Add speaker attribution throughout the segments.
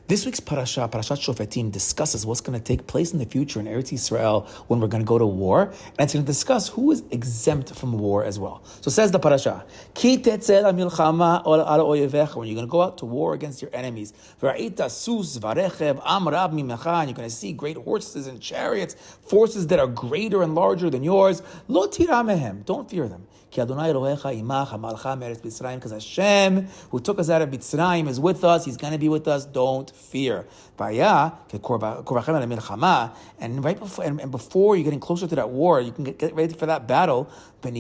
Speaker 1: This week's parasha, Parashat Shoftim, discusses what's going to take place in the future in Eretz Yisrael when we're going to go to war, and it's going to discuss who is exempt from war as well. So says the parasha, Ki tetzeh lamilchama al oyevecha, when you're going to go out to war against your enemies, v'ra'ita sus v'arechev am rab mimecha, and you're going to see great horses and chariots, forces that are greater and larger than yours. Lo tira mehem, don't fear them. Ki Adonai Elohecha imach hamalcha me'eretz Mitzrayim, because Hashem, who took us out of Mitzrayim, is with us. He's going to be with us. Don't fear. And right before, and before you're getting closer to that war, you can get ready for that battle. And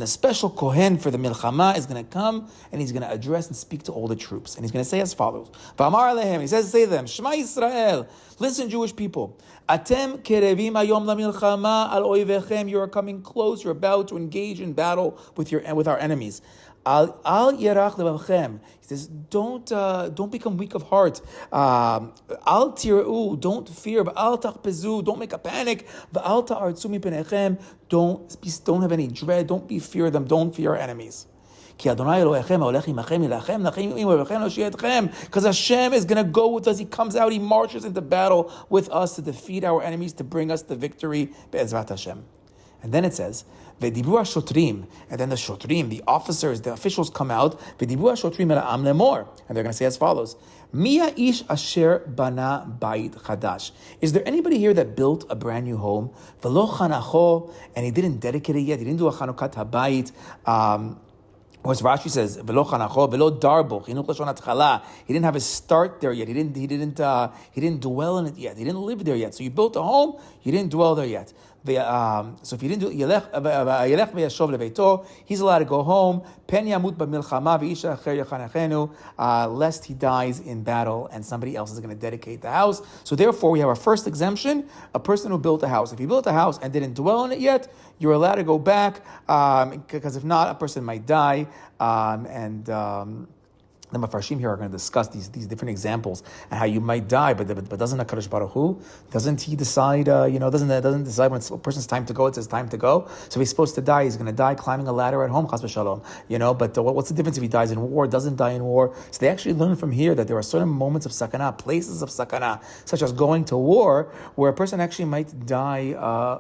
Speaker 1: the special kohen for the milchama is going to come, and he's going to address and speak to all the troops, and he's going to say as follows. He says, say to them, Shema Yisrael, listen, Jewish people. Atem kerevim hayom lamilchama al oivechem. You are coming close. You're about to engage in battle with our enemies. Al yerach levavchem. He says, don't become weak of heart. Al tireu, don't fear. Al tachpezu, don't make a panic. Al ta'artzu mipenechem, don't have any dread. Don't fear them. Don't fear our enemies. Because Hashem is going to go with us. He comes out, He marches into battle with us to defeat our enemies, to bring us the victory. Be'ezrat Hashem. And then it says, V'dibru shotrim, and then the shotrim, the officers, the officials come out, V'dibru shotrim el am lemor, and they're going to say as follows, Mia ish asher bana bayit chadash. Is there anybody here that built a brand new home? V'lo chanacho, and he didn't dedicate it yet, he didn't do a chanukat habayit, or as Rashi says, "Velo chanacho, velo darbo, chinuch lashon hatchala." He didn't have his start there yet. He didn't dwell in it yet. He didn't live there yet. So you built a home, you didn't dwell there yet. So if you didn't do yelech v'yashov lebeito, he's allowed to go home. Pen yamut b'milchama v'isha acher yachanachenu, lest he dies in battle and somebody else is going to dedicate the house. So therefore, we have our first exemption: a person who built a house. If you built a house and didn't dwell in it yet, you're allowed to go back, because if not, a person might die. The Mefarshim here are going to discuss these different examples and how you might die, but doesn't HaKadosh Baruch Hu, doesn't He decide, doesn't decide when it's a person's time to go, it's his time to go. So if he's supposed to die, he's going to die climbing a ladder at home, chas v'shalom, but what's the difference if he dies in war, doesn't die in war? So they actually learn from here that there are certain moments of sakana, places of sakana, such as going to war, where a person actually might die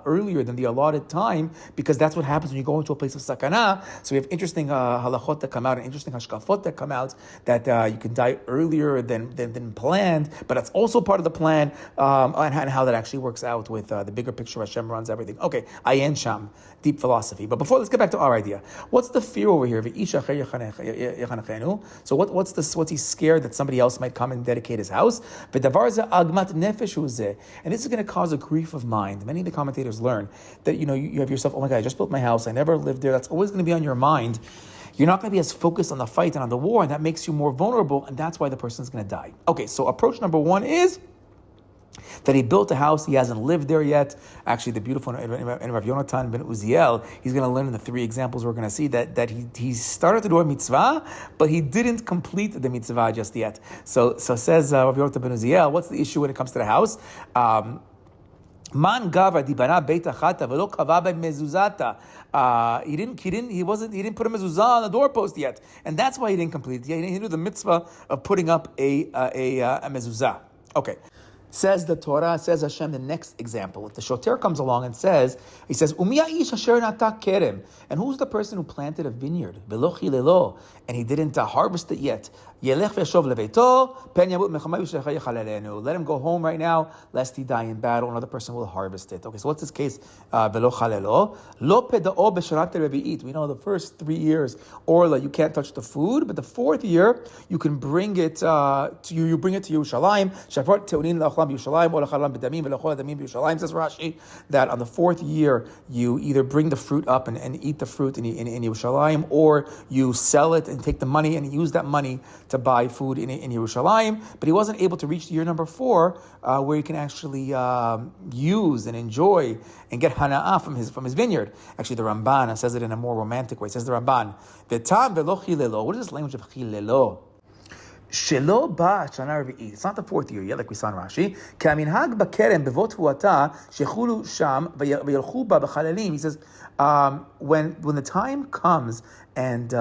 Speaker 1: earlier than the allotted time, because that's what happens when you go into a place of sakana. So we have interesting halachot that come out and interesting hashkafot that come out, that you can die earlier than planned, but that's also part of the plan, and how that actually works out with the bigger picture. Hashem runs everything. Okay, ayin sham, deep philosophy. But before, let's get back to our idea. What's the fear over here? So what's he scared that somebody else might come and dedicate his house? And this is going to cause a grief of mind. Many of the commentators learn that you have yourself, oh my God, I just built my house, I never lived there. That's always going to be on your mind. You're not going to be as focused on the fight and on the war, and that makes you more vulnerable, and that's why the person's going to die. Okay, so approach number one is that he built a house, he hasn't lived there yet. Actually, the beautiful in Rav Yonatan ben Uziel, he's going to learn in the three examples we're going to see that he started to do a mitzvah, but he didn't complete the mitzvah just yet. So says Rav Yonatan ben Uziel, what's the issue when it comes to the house? Man gava dibana beita chata velo kava mezuzata. He didn't put a mezuzah on the doorpost yet, and that's why he didn't complete it. He didn't do the mitzvah of putting up a mezuzah. Okay. Says the Torah, says Hashem, the next example. If the shoter comes along and he says, Umiya ish asher nata kerem. And who's the person who planted a vineyard? Velo chilelo. And he didn't harvest it yet. Yelech v'yashov lebeito, pen yamut mechamai v'shechai yachalelenu. Let him go home right now, lest he die in battle. Another person will harvest it. Okay, so what's this case? Velo chalelo. Lo peda'o b'sharat revi'it. We know the first 3 years, orla, you can't touch the food, but the fourth year, you can bring it you bring it to Yerushalayim. Shafrat te'unin la'achlam b'Yerushalayim, o l'chalam b'damim, v'l'chol adamim b'Yerushalayim, says Rashi, that on the fourth year, you either bring the fruit up and eat the fruit in Yerushalayim, or you sell it and take the money and use that money to buy food in Yerushalayim. But he wasn't able to reach year number 4, where he can actually use and enjoy and get hana'ah from his vineyard. Actually, the Ramban says it in a more romantic way. It says the Ramban, V'tam velo chilelo. What is this language of chilelo? Shelo ba shana revi'it. It's not the fourth year yet, like we saw in Rashi. K'aminhag b'kerem b'vot huata shechulu sham v'yelchu ba b'chalalim. He says, when the time comes and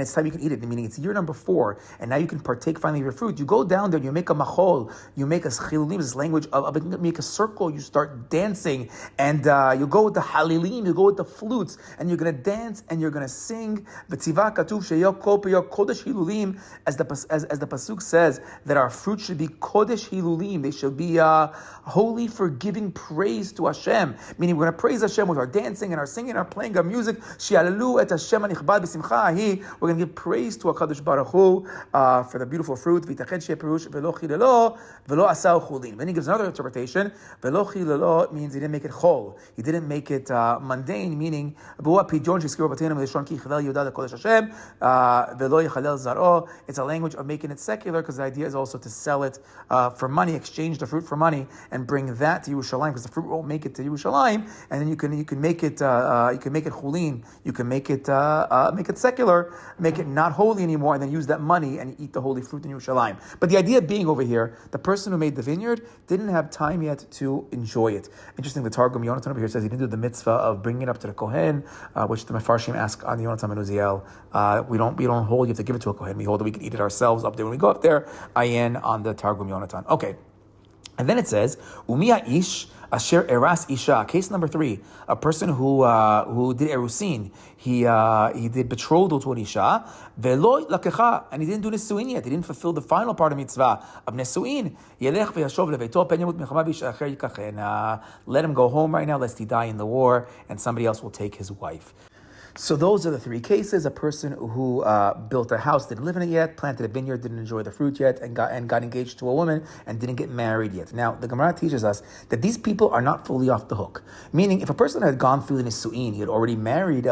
Speaker 1: it's time you can eat it, meaning it's year number 4, and now you can partake finally of your fruit. You go down there, you make a machol, you make a chilulim, this language of make a circle, you start dancing, and you go with the halilim, you go with the flutes, and you're going to dance and you're going to sing. V'tzivah katuv sheyo kol peyo kodesh hilulim, as the pasuk says that our fruit should be kodesh hilulim. They should be holy for giving praise to Hashem. Meaning we're going to praise Hashem with our dancing and our singing and our playing our music. Shi'alalu et Hashem hanichbad b'simcha ahi. We're going to give praise to HaKadosh Baruch Hu for the beautiful fruit. V'itached she'eh perush v'lo chilelo v'lo asau chulin. Then he gives another interpretation. V'lo chilelo means he didn't make it chol. He didn't make it mundane, meaning it's a language of making it secular, because the idea is also to sell it for money, exchange the fruit for money, and bring that to Yerushalayim, because the fruit won't make it to Yerushalayim, and then you can make it chulin, you can make it secular, make it not holy anymore, and then use that money and eat the holy fruit in Yerushalayim. But the idea being over here, the person who made the vineyard didn't have time yet to enjoy it. Interesting, the Targum Yonatan over here says he didn't do the mitzvah of bringing it up to the Kohen, which the Mefarshim ask on the Yonatan and Uziel. We don't hold, you have to give it to a Kohen. We hold that we can eat it ourselves up there when we go up there. Ayin on the Targum Yonatan. Okay. And then it says, Umiya ish asher eras isha. Case number 3, a person who did erusin. He did betrothal to an isha, velo lakecha, and he didn't do nesuin yet. He didn't fulfill the final part of mitzvah of nesuin. Yelech v'yashov leveito pen yamut milchama v'isha acher yikachen. Let him go home right now, lest he die in the war, and somebody else will take his wife. So those are the 3 cases. A person who built a house, didn't live in it yet, planted a vineyard, didn't enjoy the fruit yet, and got engaged to a woman and didn't get married yet. Now, the Gemara teaches us that these people are not fully off the hook. Meaning, if a person had gone through the Nisu'in, he had already married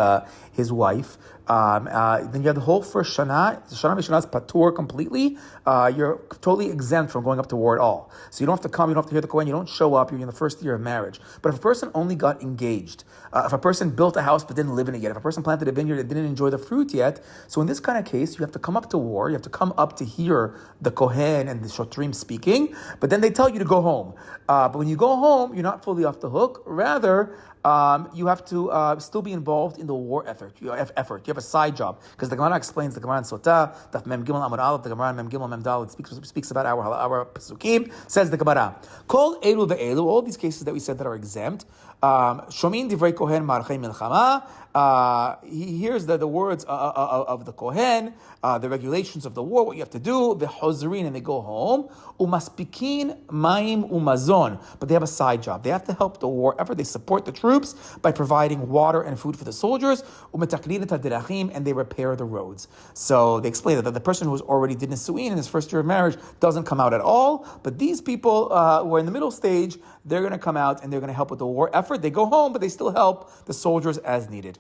Speaker 1: his wife, then you have the whole first Shana. Shana Mishana is patur completely. You're totally exempt from going up to war at all. So you don't have to come, you don't have to hear the Kohen, you don't show up, you're in the first year of marriage. But if a person only got engaged, if a person built a house but didn't live in it yet, if a person planted a vineyard and didn't enjoy the fruit yet, so in this kind of case, you have to come up to war, you have to come up to hear the Kohen and the Shotrim speaking, but then they tell you to go home. But when you go home, you're not fully off the hook. Rather, you have to still be involved in the war effort. You have a side job, because the Gemara explains, the Gemara in Sotah, Daf Mem Gimel Amud Aleph, the Gemara in Mem Gimel Mem Daled speaks about our Pesukim. Says the Gemara, Kol Elu ve'elu, all these cases that we said that are exempt. Shomin divrei Kohen marchei milchama. He hears the words of the Kohen, the regulations of the war, what you have to do. The Hozrin, and they go home. Umaspikin maim umazon, but they have a side job. They have to help the war effort. They support the troops by providing water and food for the soldiers. Umetakrin et haderachim, and they repair the roads. So they explain that the person who was already did nisuin in his first year of marriage doesn't come out at all. But these people who are in the middle stage, they're going to come out and they're going to help with the war effort. They go home, but they still help the soldiers as needed.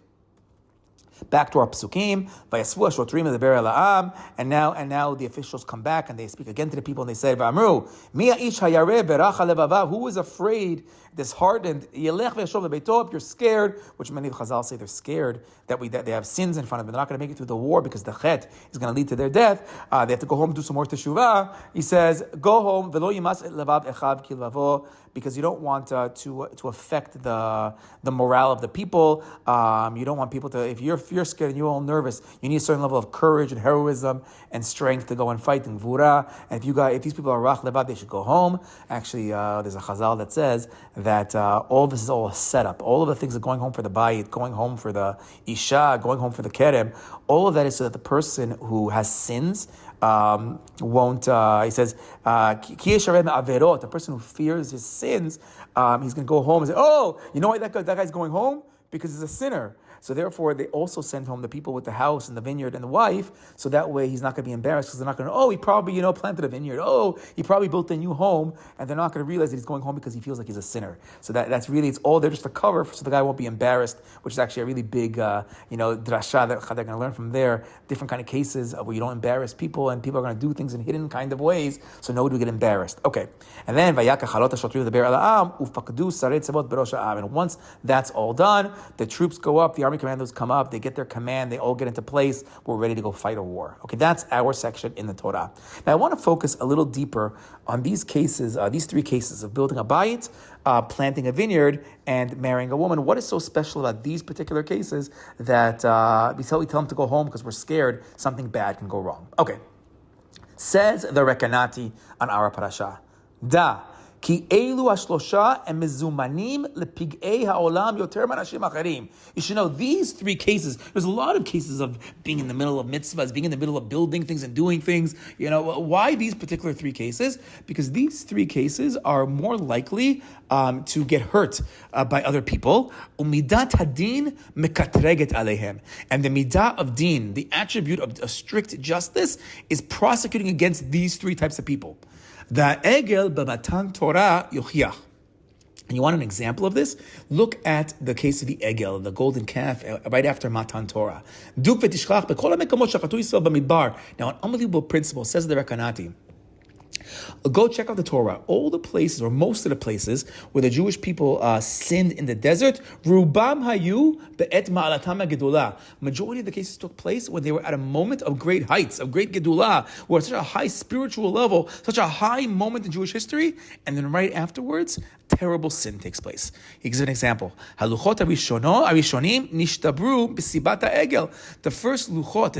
Speaker 1: Back to our psukim, vayasvu shotrim ledaber el ha'am, and now the officials come back and they speak again to the people and they say, "V'amru, mi ha'ish hayareh beracha levav." Who was afraid, disheartened? Yelech v'yashov lebeito. If you're scared, which many of the Chazal say they're scared that they have sins in front of them, they're not going to make it through the war because the chet is going to lead to their death. They have to go home and do some more teshuvah. He says, "Go home, v'lo yimas et levav echav ki lavo," because you don't want to affect the morale of the people. You don't want people to, if you're scared and you're all nervous, you need a certain level of courage and heroism and strength to go and fight in Gvura. And if these people are rach levad, they should go home. Actually, there's a Chazal that says that all this is all a setup. All of the things are going home for the bayit, going home for the isha, going home for the kerem. All of that is so that the person who has sins won't, he says, the person who fears his sins, he's going to go home and say, "Oh, you know why that guy's going home? Because he's a sinner." So therefore, they also send home the people with the house and the vineyard and the wife, so that way he's not going to be embarrassed, because they're not going to, he probably, planted a vineyard. He probably built a new home, and they're not going to realize that he's going home because he feels like he's a sinner. So that's really, it's all there just to cover, so the guy won't be embarrassed, which is actually a really big, drasha that they're going to learn from there, different kind of cases where you don't embarrass people, and people are going to do things in hidden kind of ways, so nobody will get embarrassed. Okay. And then, and once that's all done, the army commandos come up, they get their command, they all get into place, we're ready to go fight a war. Okay, that's our section in the Torah. Now I want to focus a little deeper on these cases, these three cases of building a bayit, planting a vineyard, and marrying a woman. What is so special about these particular cases that we tell them to go home because we're scared something bad can go wrong? Okay. Says the Rekanati on our parasha, Da ki elu hashlosha em mezumanim lepig'ei haolam yoter manashim acharim. You should know these three cases. There's a lot of cases of being in the middle of mitzvahs, being in the middle of building things and doing things. You know why these particular three cases? Because these three cases are more likely to get hurt by other people. Umidat hadin mekatreget alehem, and the midah of din, the attribute of strict justice, is prosecuting against these three types of people. The egel b'matan Torah yochiach. And you want an example of this? Look at the case of the egel, the golden calf, right after Matan Torah. Duk v'tishchach b'kol ha'mekamot shechatu Yisrael b'midbar. Now, an unbelievable principle, says the Rekanati. Go check out the Torah. All the places, or most of the places, where the Jewish people sinned in the desert, Rubam hayu be'et ma'alatam ha'gedulah. Majority of the cases took place when they were at a moment of great heights, of great gedulah, where at such a high spiritual level, such a high moment in Jewish history, and then right afterwards, terrible sin takes place. He gives an example. Haluchot arishonim nishtabru b'sibat ha'egel. The first luchot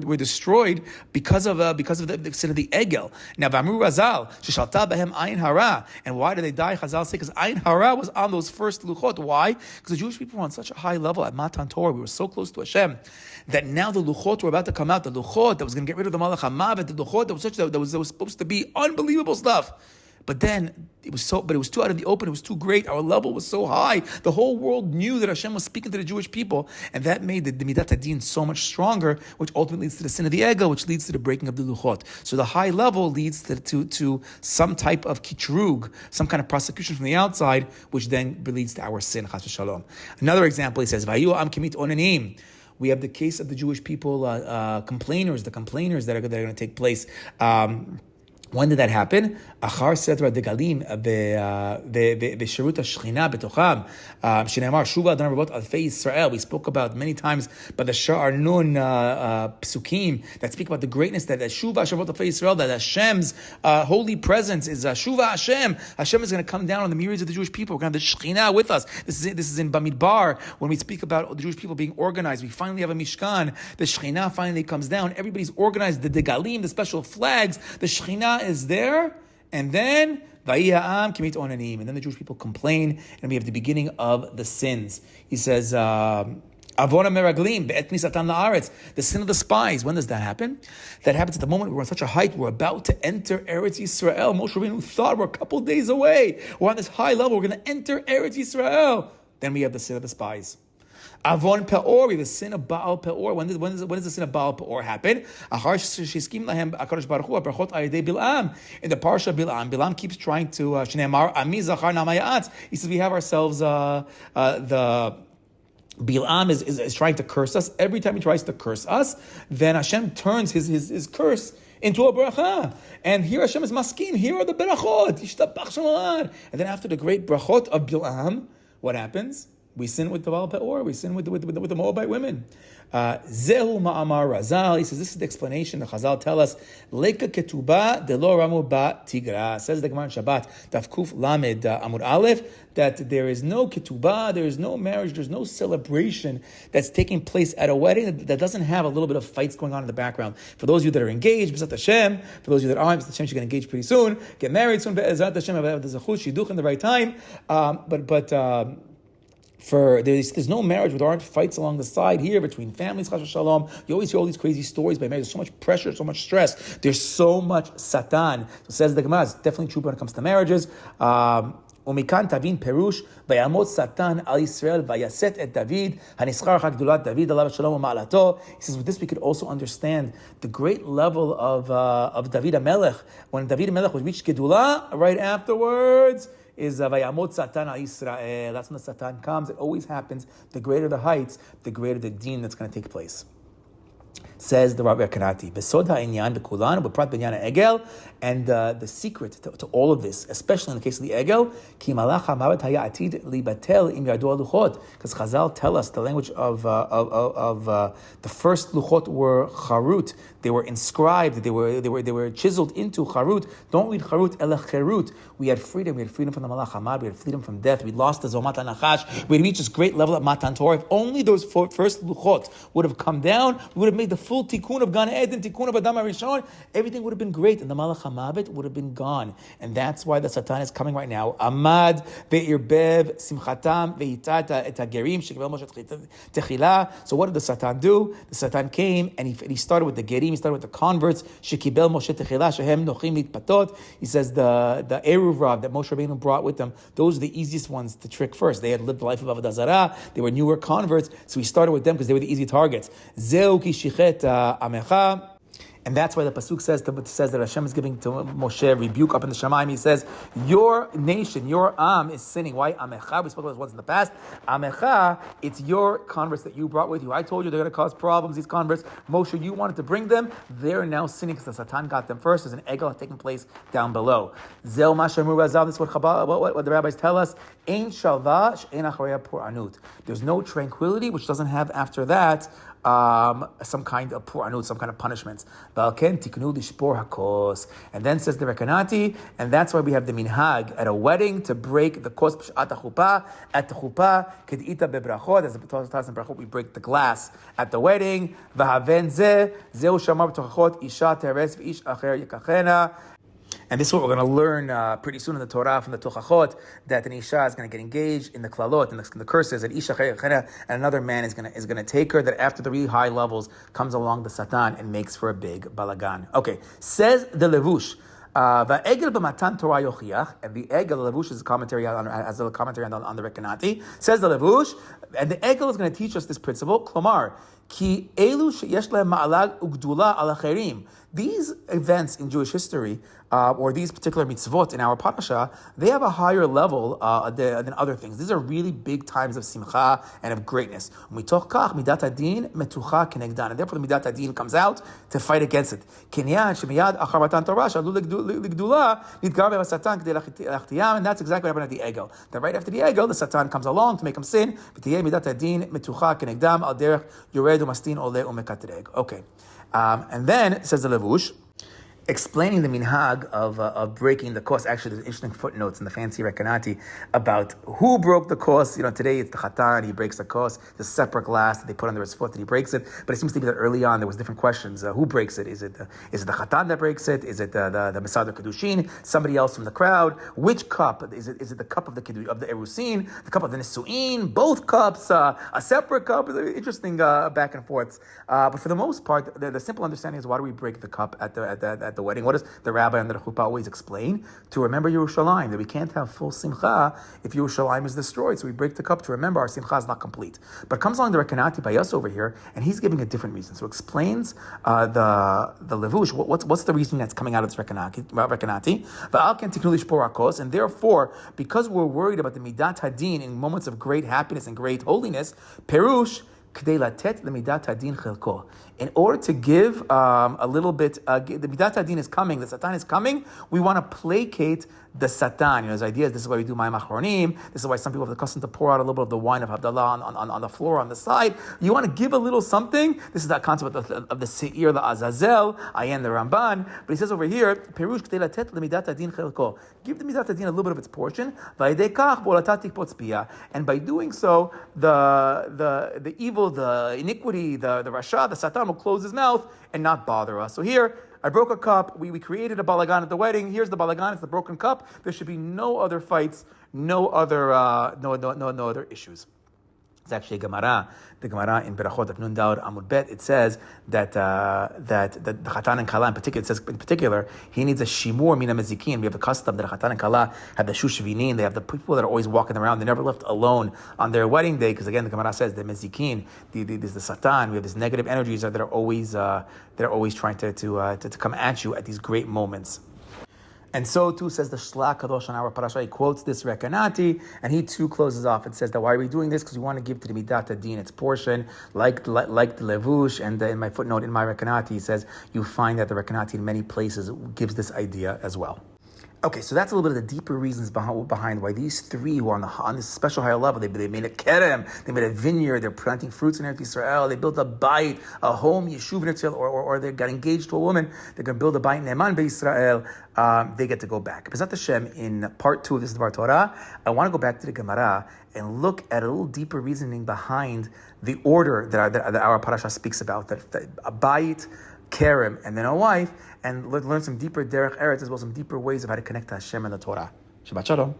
Speaker 1: were destroyed because of the sin of the egel. Now, v'amru razal sheshalta behem ayin hara. And why did they die? Chazal say because ayin hara was on those first luchot. Why? Because the Jewish people were on such a high level at Matan Torah. We were so close to Hashem that now the luchot were about to come out. The luchot that was going to get rid of the malach hamavet. The luchot that was supposed to be unbelievable stuff. But then it was too out in the open. It was too great. Our level was so high. The whole world knew that Hashem was speaking to the Jewish people, and that made the midat hadin so much stronger, which ultimately leads to the sin of the ego, which leads to the breaking of the luchot. So the high level leads to some type of kitrug, some kind of prosecution from the outside, which then leads to our sin. Chas v'shalom. Another example, he says, "Vayu am kimit onanim." We have the case of the Jewish people, complainers that are going to take place. When did that happen? Achar Sedra Degalim B'Shirut HaShechina B'tocham Shneimar Shuva Adonai Rabot Alfei Yisrael. We spoke about many times by the Sha'ar Nun Psukim that speak about the greatness that Shuva Shavot Alfei Yisrael, that Hashem's holy presence is Shuva Hashem. Hashem is going to come down on the myriads of the Jewish people. We're going to have the Shechina with us. This is in Bamidbar when we speak about the Jewish people being organized. We finally have a Mishkan. The Shechina finally comes down. Everybody's organized. The Degalim, the special flags. The Shechina is there, and then Vayiha'am kimit onanim, and then the Jewish people complain, and we have the beginning of the sins. He says, Avona meraglim be'et nisatan la'aretz, the sin of the spies. When does that happen? That happens at the moment we're on such a height, we're about to enter Eretz Yisrael. Moshe Rabbeinu thought we're a couple days away. We're on this high level, we're going to enter Eretz Yisrael. Then we have the sin of the spies. Avon Peor, we have the sin of Baal Peor. When does the sin of Baal Peor happen? In the parsha Bilam keeps trying to he says we have ourselves the Bilam is trying to curse us. Every time he tries to curse us, then Hashem turns his curse into a bracha. And here Hashem is maskim. Here are the berachot. And then after the great brachot of Bilam, what happens? We sin with the Baal Peor. We sin with the Moabite women. Zehu ma'amar Razal. He says this is the explanation. The Chazal tell us Leka ketuba de lo ramu ba tigra. Says the Gemara in Shabbat Tafkuf Lamed Amud Aleph that there is no ketubah, there is no marriage, there's no celebration that's taking place at a wedding that doesn't have a little bit of fights going on in the background. For those of you that are engaged, B'ezrat Hashem. For those of you that aren't, B'ezrat Hashem, you're going to engage pretty soon. Get married soon. B'ezrat Hashem. Have the zechut shidduch in the right time. There's no marriage where there aren't fights along the side here between families, chas v'shalom. You always hear all these crazy stories by marriage. There's so much pressure, so much stress. There's so much satan. So says the Gemara, it's definitely true when it comes to marriages. Umikan tavin perush vayamot satan al Yisrael vayaset et David hanischar hagdulat David alav shalom u'ma'alato. He says with this we could also understand the great level of David HaMelech. When David HaMelech was reached Gedulah, right afterwards is Vayamot Satan al Yisrael. That's when the Satan comes. It always happens. The greater the heights, the greater the deen that's going to take place. Says the Rabbi Kanati, Besod ha'inyan b'kulan, b'prat b'inyan ha'egel, and the secret to all of this, especially in the case of the egel, ki malach ha'mavet haya atid libatel im yardu luchot, because Chazal tell us the language of the first luchot were charut. They were inscribed. They were chiseled into charut. Don't read charut ela cherut. We had freedom. We had freedom from the malach hamad. We had freedom from death. We lost the zomat hanachash. We had reached this great level of matan Torah. If only those first luchot would have come down, we would have made the full tikkun of Gan Eden, tikkun of Adam HaRishon. Everything would have been great, and the malach hamavet would have been gone. And that's why the Satan is coming right now. Amad ve'irbev simchatam ve'itata et hagerim shekibel Moshe techila. So what did the Satan do? The Satan came and he started with the gerim. He started with the converts. Shekibel Moshe techila shehem nochim litpatot. He says the eruv rav that Moshe Rabbeinu brought with them. Those are the easiest ones to trick first. They had lived the life of Avodah Zarah. They were newer converts, so he started with them because they were the easy targets. Zeu ki shichet amecha. And that's why the pasuk says that Hashem is giving to Moshe rebuke up in the Shemaim. He says, your nation, your Am is sinning. Why Amecha? We spoke about this once in the past. Amecha, it's your converts that you brought with you. I told you they're going to cause problems, these converts. Moshe, you wanted to bring them. They're now sinning because the Satan got them first. There's an egel taking place down below. Zel Mashamur Razal, this is what the rabbis tell us. Ein shalva she'en acharei puranut. There's no tranquility which doesn't have after that some kind of puranut, some kind of punishments. And then says the Rekanati, and that's why we have the minhag at a wedding to break the kos at the chuppah. At the chuppah, kedita bebrachot, as the Torah in brachot, we break the glass at the wedding. V'haven zeh zeu shamar b'tochachot isha teres v'ish acher yikachena. And this is what we're going to learn pretty soon in the Torah from the Tochachot, that an Isha is going to get engaged in the Klalot, in the curses, that Isha and another man is going to take her, that after the really high levels comes along the Satan and makes for a big balagan. Okay, says the Levush, Va'egel b'matan Torah yochiach, and the Egel, Levush is a commentary on the Rekanati, says the Levush, and the Egel is going to teach us this principle, Klomar, ki elu sheyesh lehem ma'alag ugdula al acherim. These events in Jewish history, or these particular mitzvot in our parasha, they have a higher level than other things. These are really big times of simcha and of greatness. Mitoch kach midat hadin metucha kenegdan, and therefore the midat hadin comes out to fight against it. Kenyan shemiyad achar matan Torah shalu ligdula nidgar b'satan k'dei lachtiyam, and that's exactly what happened at the Egel. That right after the Egel, the Satan comes along to make him sin. V'tiyeh midat hadin metucha kenegdam al derech yored umastin ole umekatreg. Okay. And then, says the Levush, explaining the minhag of breaking the kos. Actually, there's interesting footnotes in the fancy Rekanati about who broke the kos. Today it's the Chatan, he breaks the kos, the separate glass that they put under his foot, that he breaks it. But it seems to be that early on there was different questions. Who breaks it? Is it the Chatan that breaks it? Is it the Mesader Kedushin? Somebody else from the crowd? Which cup? Is it the cup of the Erusin? The cup of the Nisuin? Both cups? A separate cup? Interesting back and forths. But for the most part, the simple understanding is, why do we break the cup at the wedding? What does the rabbi under the chuppah always explain? To remember Yerushalayim, that we can't have full simcha if Yerushalayim is destroyed. So we break the cup to remember our simcha is not complete. But comes along the Rekanati by us over here, and he's giving a different reason. So explains the Levush, what's the reason that's coming out of this Rekanati? And therefore, because we're worried about the midat hadin in moments of great happiness and great holiness, perush, in order to give a little bit, the midat hadin is coming, the Satan is coming, we want to placate the Satan. His idea is, this is why we do Mayim Achronim, this is why some people have the custom to pour out a little bit of the wine of Havdalah on the floor, on the side. You want to give a little something. This is that concept of the Seir, the Azazel, Ayen, the Ramban. But he says over here, Perush k'dei latet lemidat hadin chelko. Give the midat hadin a little bit of its portion. And by doing so, the evil, the iniquity, the Rasha, the Satan will close his mouth and not bother us. So here, I broke a cup. We created a balagan at the wedding. Here's the balagan. It's the broken cup. There should be no other fights, no other issues. It's actually a Gemara. The Gemara in Berachot of Nun Daud Amud Bet, it says that the Chatan and Kala in particular, he needs a shimur mina mezikin. We have the custom that the Chatan and Kala have the shushvinin. They have the people that are always walking around. They're never left alone on their wedding day, because again the Gemara says the mezikin, there's the Satan. We have these negative energies that are always trying to come at you at these great moments. And so too says the Shlach Kadosh on our parasha. He quotes this Rekanati, and he too closes off and says that why are we doing this? Because we want to give to the Midat Adin its portion, like the Levush. And in my footnote in my Rekanati, he says you find that the Rekanati in many places gives this idea as well. Okay, so that's a little bit of the deeper reasons behind why these three who are on this special higher level, they made a kerem, they made a vineyard, they're planting fruits in Eretz Yisrael, they built a bayit, a home, yeshuv in Eretz Yisrael, or they got engaged to a woman, they're going to build a bayit ne'eman be'Yisrael, they get to go back. B'ezrat Hashem, in part 2 of this Dvar Torah, I want to go back to the Gemara and look at a little deeper reasoning behind the order that our parasha speaks about, that a bayit, Kerem, and then a wife, and learn some deeper derech eretz as well, some deeper ways of how to connect to Hashem and the Torah. Shabbat Shalom.